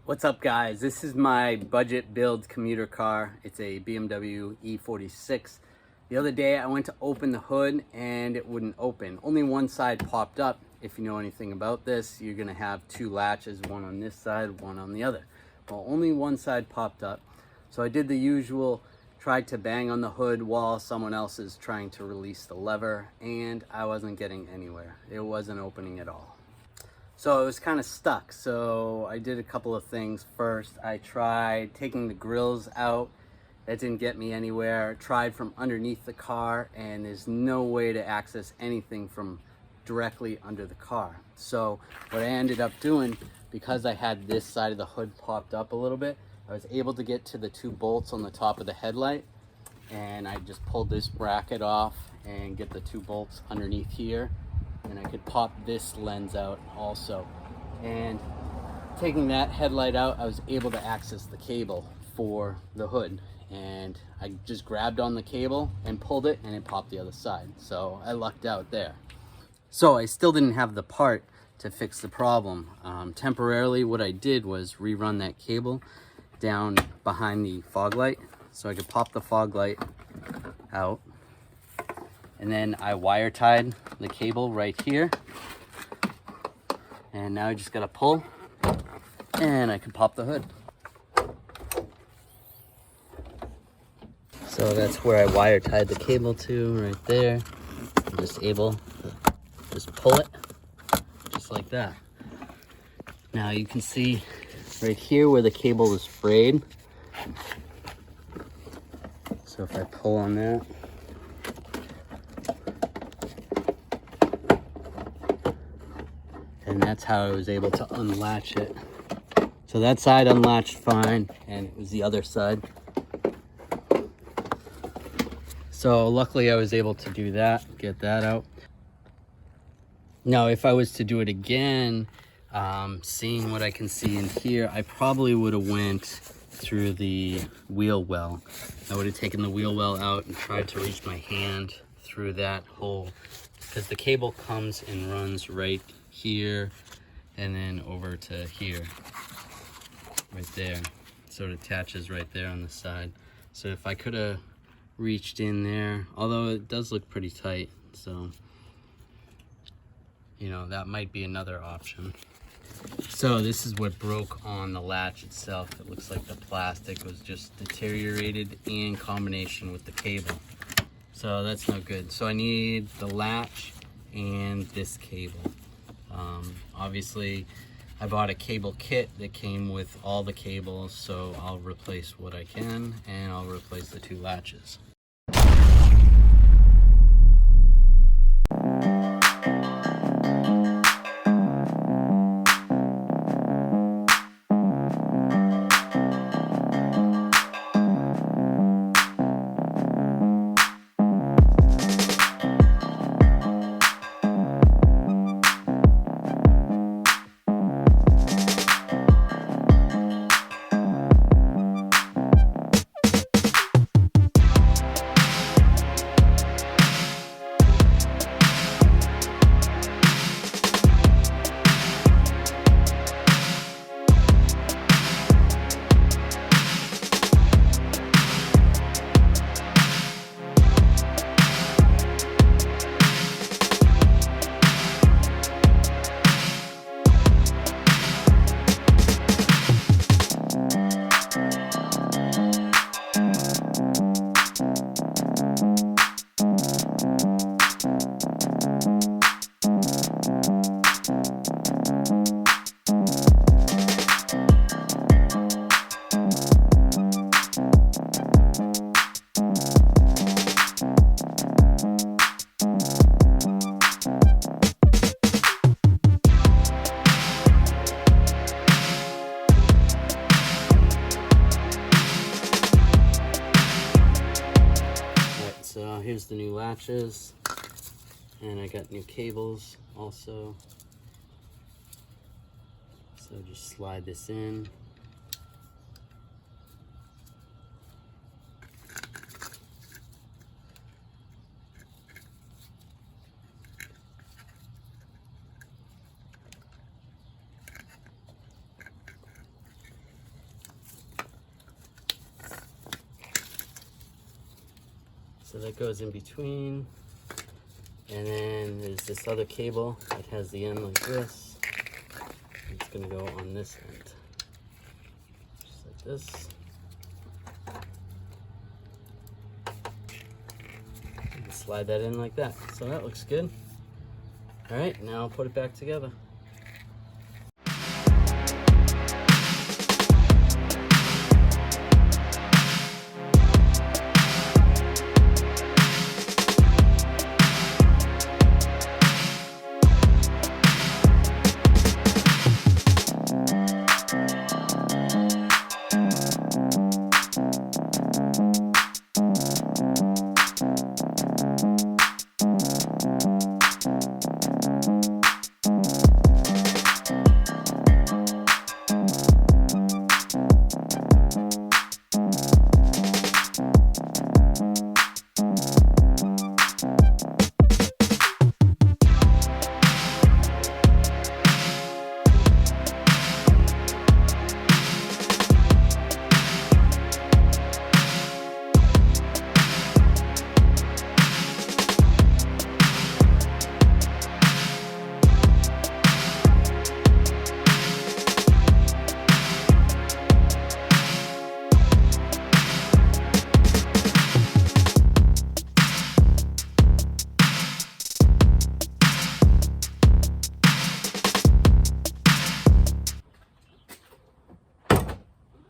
What's up, guys? This is my budget build commuter car. It's a BMW E46. The other day I went to open the hood and it wouldn't open. Only one side popped up. If you know anything about this, you're gonna have two latches, one on this side, one on the other. Well, only one side popped up. So I did the usual, tried to bang on the hood while someone else is trying to release the lever, and I wasn't getting anywhere. It wasn't opening at all. So it was kind of stuck. So I did a couple of things. First, I tried taking the grills out. That didn't get me anywhere. Tried from underneath the car, and there's no way to access anything from directly under the car. So what I ended up doing, because I had this side of the hood popped up a little bit, I was able to get to the two bolts on the top of the headlight, and I just pulled this bracket off and get the two bolts underneath here, and I could pop this lens out also. And taking that headlight out, I was able to access the cable for the hood, and I just grabbed on the cable and pulled it, and it popped the other side. So I lucked out there. So I still didn't have the part to fix the problem. Temporarily, what I did was rerun that cable down behind the fog light so I could pop the fog light out. And then I wire tied the cable right here. And now I just gotta pull and I can pop the hood. So that's where I wire tied the cable to, right there. I'm just able to just pull it, just like that. Now you can see right here where the cable is frayed. So if I pull on that, and that's how I was able to unlatch it. So that side unlatched fine, and it was the other side. So luckily I was able to do that, get that out. Now if I was to do it again, seeing what I can see in here, I probably would have went through the wheel well. I would have taken the wheel well out and tried to reach my hand through that hole, because the cable comes and runs right here and then over to here, right there. So it attaches right there on the side. So if I could have reached in there, although it does look pretty tight, so you know, that might be another option. So this is what broke on the latch itself. It looks like the plastic was just deteriorated in combination with the cable. So that's no good. So I need the latch and this cable. Obviously I bought a cable kit that came with all the cables, so I'll replace what I can, and I'll replace the two latches. So here's the new latches, and I got new cables also. So just slide this in. So that goes in between. And then there's this other cable that has the end like this. It's gonna go on this end. Just like this. And slide that in like that. So that looks good. All right, now I'll put it back together.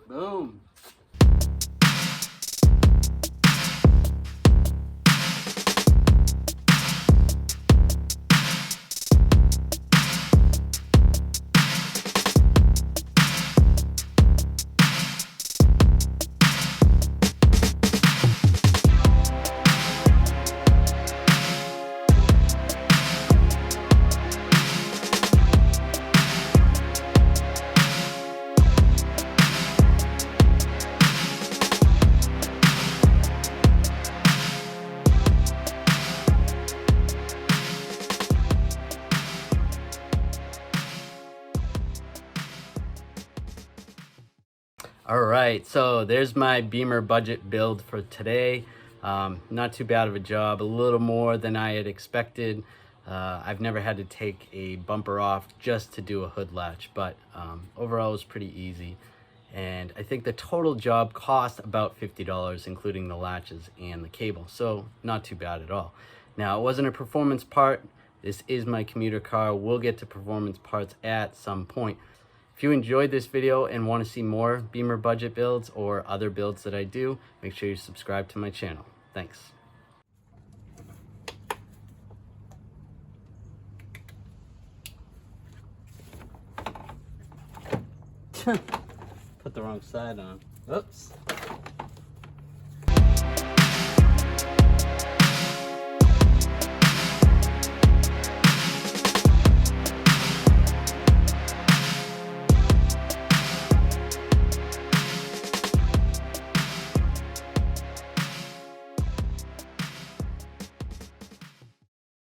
Boom. All right, so there's my Beamer budget build for today. Not too bad of a job, a little more than I had expected. I've never had to take a bumper off just to do a hood latch, but overall it was pretty easy. And I think the total job cost about $50, including the latches and the cable, so not too bad at all. Now, it wasn't a performance part. This is my commuter car. We'll get to performance parts at some point. If you enjoyed this video and want to see more Beamer budget builds or other builds that I do, make sure you subscribe to my channel. Thanks. Put the wrong side on. Oops.